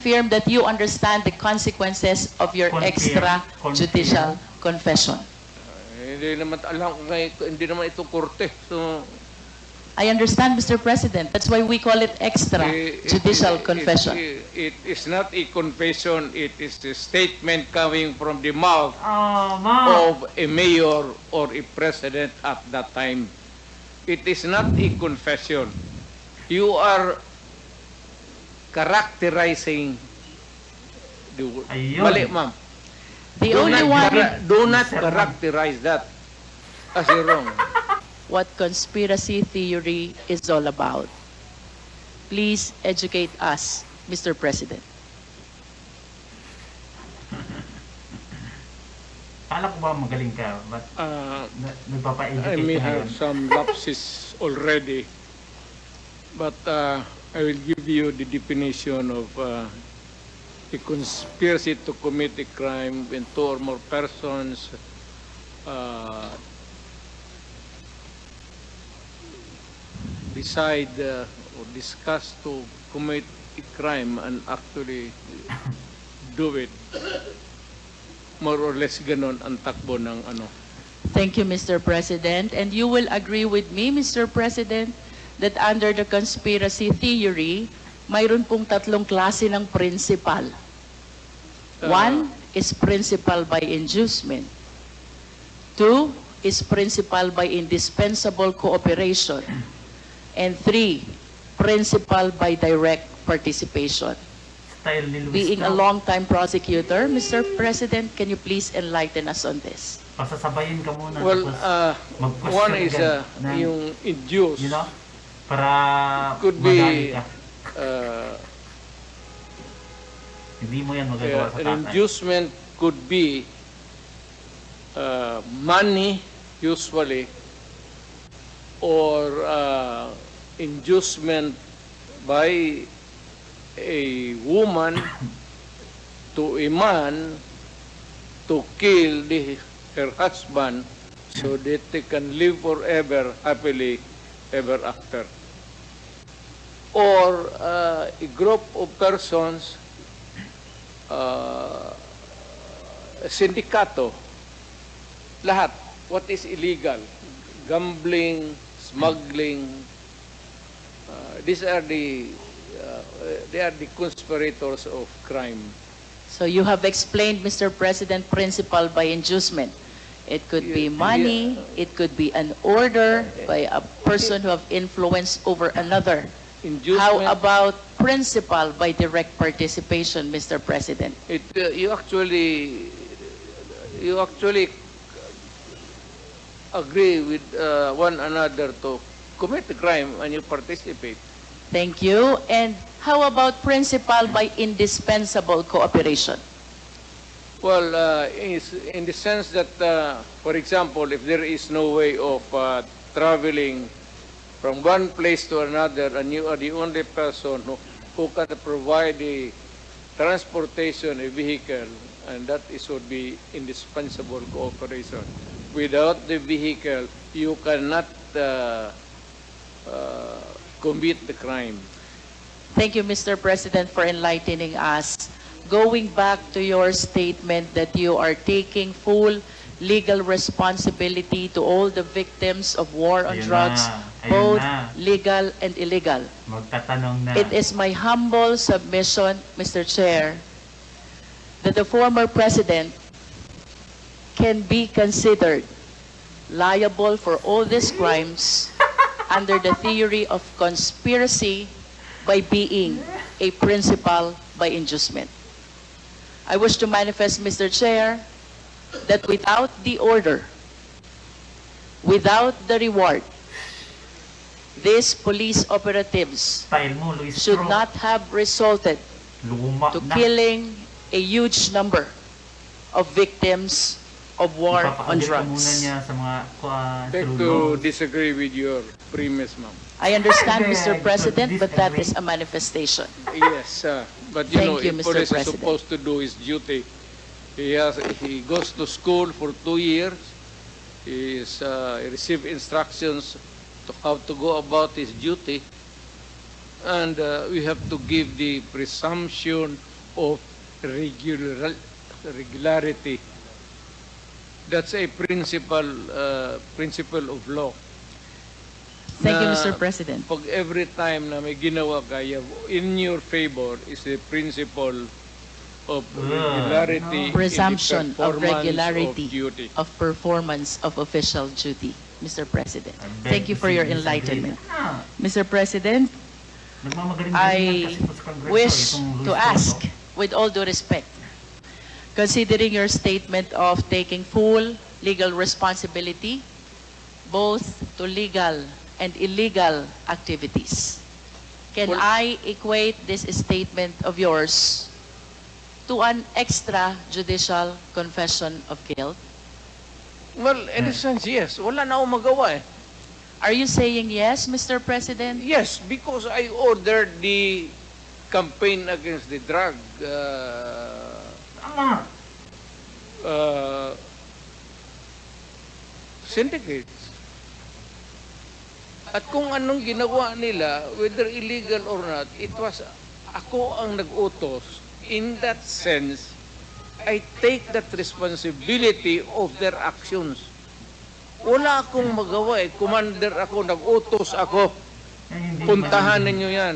confirm that you understand the consequences of your extrajudicial confession. Hindi naman alam kung hindi naman ito korte. So I understand, Mr. President. That's why we call it extrajudicial confession. It is not a confession. It is a statement coming from the mouth of a mayor or a president at that time. It is not a confession. You are characterizing the word. Mali, ma'am. The only one Do not characterize that as wrong. what conspiracy theory is all about. Please educate us, Mr. President. Kala ko ba magaling ka? But I nagpapa-educate may ka have ngayon. some lapses already, but I will give you the definition of a conspiracy to commit a crime when two or more persons decide or discuss to commit a crime and actually do it. More or less ganon ang takbo ng ano. Thank you, Mr. President. And you will agree with me, Mr. President, that under the conspiracy theory, mayroon pong tatlong klase ng principal. One is principal by inducement. Two is principal by indispensable cooperation. And three, principal by direct participation. Style ni Luis Being a Tro. long-time prosecutor, Mr. President, can you please enlighten us on this? Pasasabayin ka muna. Well, tapos mag-question one is agad ng, yung induce. you know, para Could madali be ka. Hindi mo yan magagawa sa an tatay. inducement could be money usually, or inducement by a woman to a man to kill her husband so that they can live forever happily ever after. Or a group of persons, sindikato, lahat, what is illegal, gambling, smuggling, these are they are the conspirators of crime. So you have explained, Mr. President, principal by inducement. It could be money, it could be an order by a person who have influence over another. How Inducement, about principal by direct participation, Mr. President? you actually agree with one another to commit the crime and you participate. Thank you. And how about principal by indispensable cooperation? Well, in the sense that, for example, if there is no way of traveling from one place to another, and you are the only person who can provide the transportation, a vehicle, and that would be indispensable cooperation. Without the vehicle, you cannot commit the crime. Thank you, Mr. President, for enlightening us. Going back to your statement that you are taking full legal responsibility to all the victims of war on Ayun drugs, na, ayun both na. legal and illegal. Magtatanong na. It is my humble submission, Mr. Chair, that the former president can be considered liable for all these crimes under the theory of conspiracy by being a principal by inducement. I wish to manifest, Mr. Chair, that without the order, without the reward, these police operatives Style mo, Luis should Tro. not have resulted Luma to na. killing a huge number of victims of war on Ipapakagit ka muna drugs. niya sa mga Beg to disagree with your premise, ma'am. I understand, Beg Mr. to President, but that disagree. is a manifestation. Yes, but you know, Thank you, a Mr. police is President. supposed to do his duty. He goes to school for 2 years. He receives instructions to how to go about his duty, and we have to give the presumption of regularity. That's a principle of law. Thank you, Na Mr. President. Pag every time na may ginawa kaya, in your favor is the principle of regularity Presumption in the of performance regularity of duty. of performance of official duty, Mr. President. I beg Thank you to for your disagree. enlightenment. Ah, Mr. President, nagmamagaling-galingan I kasi ito sa Kongreso, wish itong Luis to Soto. ask, with all due respect, considering your statement of taking full legal responsibility, both to legal and illegal activities, can Well- I equate this statement of yours to an extrajudicial confession of guilt? Well, in a sense, yes. Wala na akong magawa eh. Are you saying yes, Mr. President? Yes, because I ordered the campaign against the drug Tama. syndicates. At kung anong ginawa nila, whether illegal or not, it was ako ang nag-utos. In that sense, I take that responsibility of their actions. Wala akong magawa eh. Commander ako, nag-utos ako. Hindi Puntahan magiging- ninyo yan.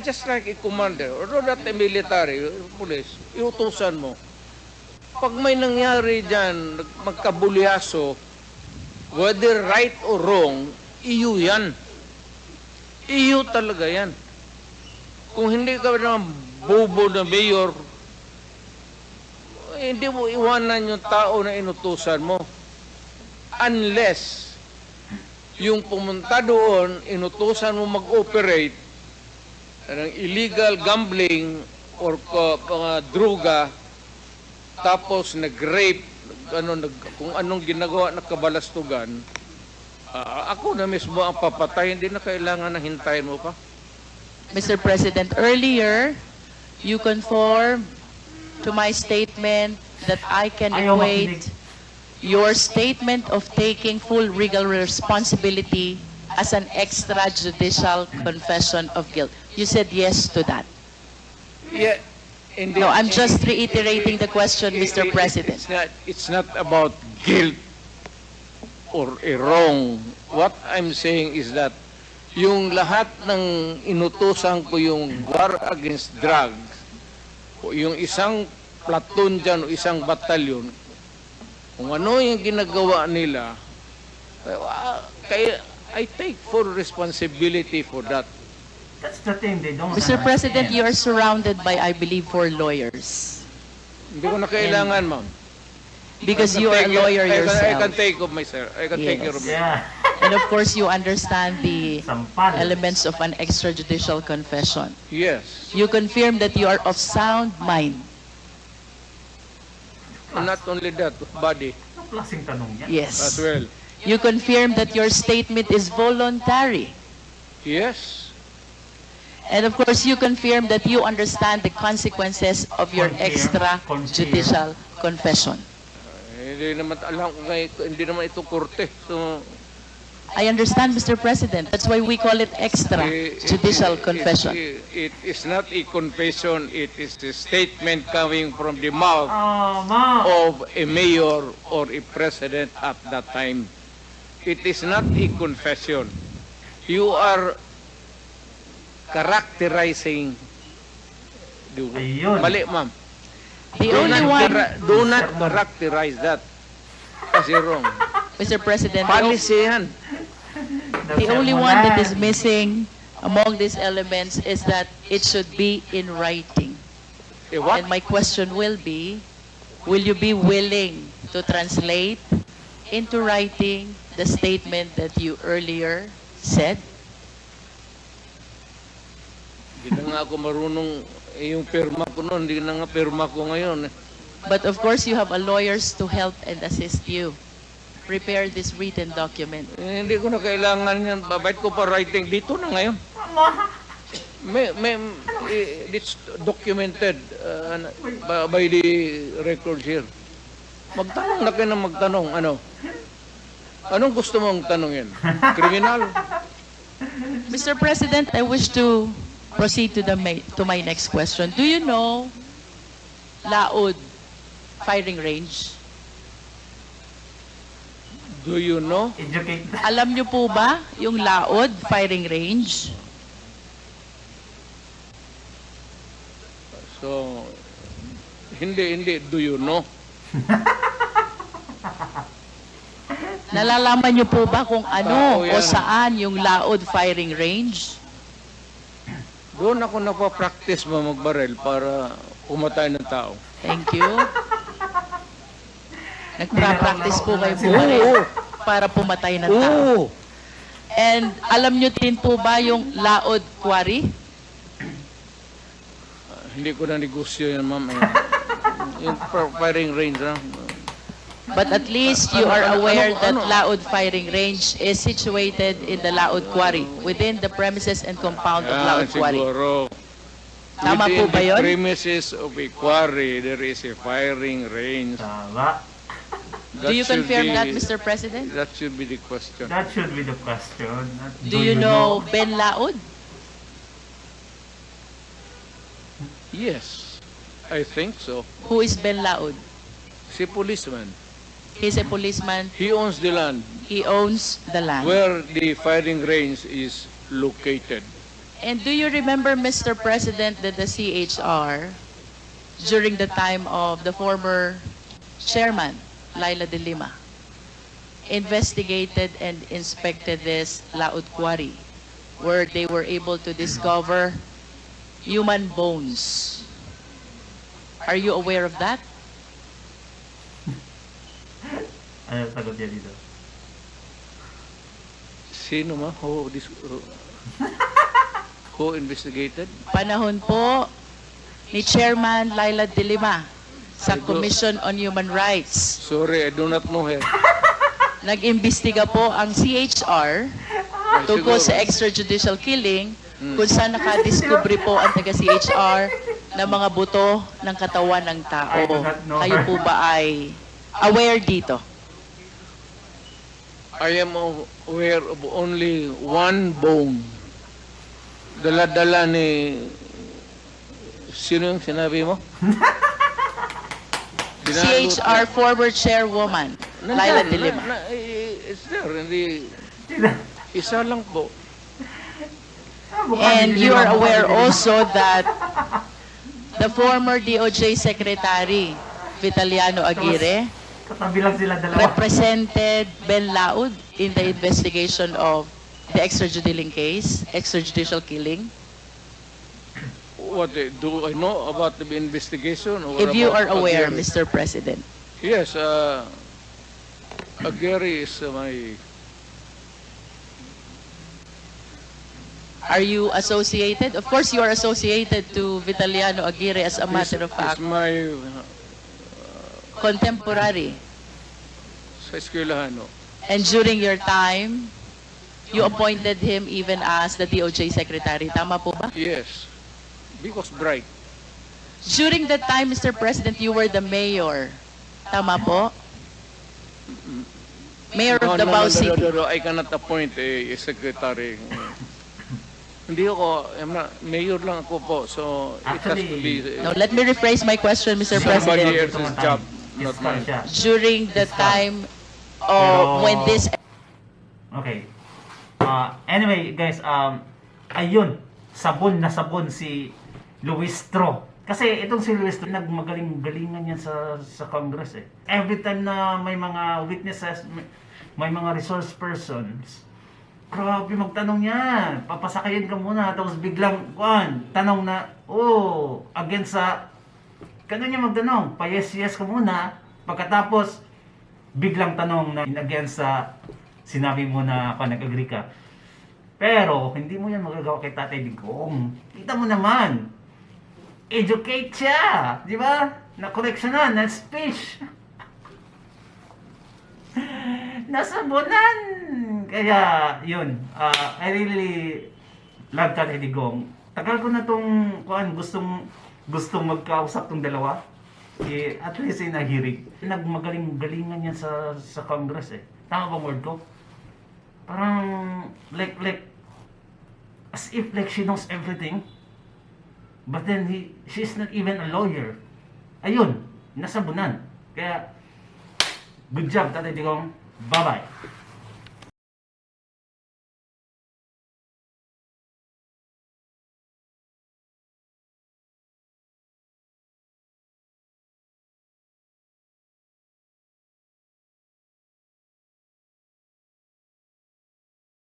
Just like a commander, or not a military, police, iutusan mo. Pag may nangyari dyan, magkabulyaso, whether right or wrong, iyo yan. Iyo talaga yan. Kung hindi ka naman bobo na mayor, hindi mo iwanan yung tao na inutusan mo. Unless yung pumunta doon, inutusan mo mag-operate ng illegal gambling or mga droga, tapos nag-rape, kung anong ginagawa na kabalastugan, ako na mismo ang papatay, hindi na kailangan na hintayin mo pa. Mr. President, earlier, you conform to my statement that I can Ayaw equate makinig. your statement of taking full legal responsibility as an extrajudicial confession of guilt. You said yes to that. Yeah. Hindi, No, I'm just reiterating the question, Mr. President. It's not about guilt or a wrong. What I'm saying is that yung lahat ng inutusan ko yung war against drugs, o yung isang platoon dyan o isang batalyon, kung ano yung ginagawa nila, kaya I take full responsibility for that. That's the thing, they don't Mr. President, understand. you are surrounded by, I believe, 4 lawyers. Hindi ko na kailangan, ma'am. Because I you can are a take- lawyer I can yourself. take of myself. I can take care of myself. Yeah. And of course, you understand the Sampal. elements of an extrajudicial confession. Yes. You confirm that you are of sound mind. Not only that, body Anong klaseng tanong yan? Yes. as well. You confirm that your statement is voluntary. Yes. And of course, you confirm that you understand the consequences of your Confirm. extrajudicial confession. Hindi naman alam ko hindi naman ito korte. So I understand, Mr. President. That's why we call it extrajudicial confession. It is not a confession, it is a statement coming from the mouth Ma. of a mayor or a president at that time. It is not a confession. You are characterizing. Ayun. Mali, ma'am. The only one, Do not characterize that. Kasi wrong. Mr. President, Policy yan. the only one that is missing among these elements is that it should be in writing. Eh, what? And my question will you be willing to translate into writing the statement that you earlier said? Hindi na nga ako marunong, yung pirma ko noon, hindi na nga pirma ko ngayon. But of course, you have a lawyers to help and assist you. Prepare this written document. Hindi ko na kailangan yan. Babait ko pa writing. Dito na ngayon. It's documented by the records here. Magtanong na kayo ng magtanong. Ano? Anong gusto mong tanongin? Kriminal? Mr. President, I wish to proceed to my next question. Do you know Laod firing range? Do you know? Educate. Alam niyo po ba yung Laod firing range? So, hindi, do you know? Nalalaman niyo po ba kung ano Oo, o yan. saan yung Laod firing range? Doon ako napapractice magbarel para pumatay ng tao. Thank you. Nagpa-practice po kayo po Oo. para pumatay ng tao. Oo! And alam niyo din po ba yung Laod Quarry? Hindi ko na negosyo yan, ma'am. Yung firing range lang. But at least you are aware that ano? Laod firing range is situated in the Laod Quarry, within the premises and compound of Laod Quarry. Siguro. Tama po Within ba the yun? premises of a quarry, there is a firing range. Tama. Do you should confirm be- that, Mr. President? That should be the question. That should be the question. Not Do you know Ben Laod? Yes, I think so. Who is Ben Laod? Si policeman. He's a policeman. He owns the land He owns the land. where the firing range is located. And do you remember, Mr. President, that the CHR, during the time of the former chairman, Laila de Lima, investigated and inspected this Laod Quarry, where they were able to discover human bones. Are you aware of that? Ano sagot niya dito? Sino ma? Who investigated? Panahon po ni Chairman Laila de Lima sa I do- Commission on Human Rights. Sorry, I do not know her. Nag-imbestiga po ang CHR tungkol sa Siguro. extrajudicial killing kung saan nakadiskubre po ang taga-CHR ng mga buto ng katawan ng tao. I do not know Kayo her. po ba ay aware dito? I am aware of only one bone. Dala-dala ni... Sino yung sinabi mo? CHR former chairwoman, Laila de Lima. It's there. Hindi... Isa lang po. And you are aware also that the former DOJ Secretary, Vitaliano Aguirre, Katabi lang sila dalawa. represented Ben Laud in the investigation of the extrajudicial killing. What do I know about the investigation? Or If you are about aware, Aguirre? Mr. President. Yes, Aguirre is my... Are you associated? Of course, you are associated to Vitaliano Aguirre as a matter of is fact, my... contemporary. Sa eskwelahan, no? And during your time, you appointed him even as the DOJ Secretary. Tama po ba? Yes. Because bright. During that time, Mr. President, you were the mayor. Tama po? Mayor of Davao City. No, I cannot appoint a secretary. Hindi ako, mayor lang ako po. So, it has to be No, let me rephrase my question, Mr. somebody President. else's job, not Fiscal mine. siya. During the time Pero- when this Okay. Anyway, guys, ayun, sabon na sabon si Luistro. Kasi itong si Luistro, nagmagaling-galingan yan sa Congress eh. Every time na may mga witnesses, may mga resource persons, grabe magtanong yan. Papasakayin ka muna, tapos biglang, tanong na, against sa, ganun niya magtanong, pa-yes-yes ka muna, pagkatapos, biglang tanong na against sa, sinabi mo na nag-agree ka. Pero, hindi mo yan magagawa kay Tatay Digong. Kita mo naman, educate siya, di ba? Na-correctionan, na-speech. Nasabunan. Kaya, yun. I really love Tatay Digong. Tagal ko na tong, gustong magkausap tong dalawa. At least in a hearing. Nagmagaling-galingan yan sa Congress eh. Tama bang word ko? Parang, like, as if like she knows everything. But then she's not even a lawyer. Ayun, nasabunan. Kaya, good job, Tatay Digong. Bye-bye.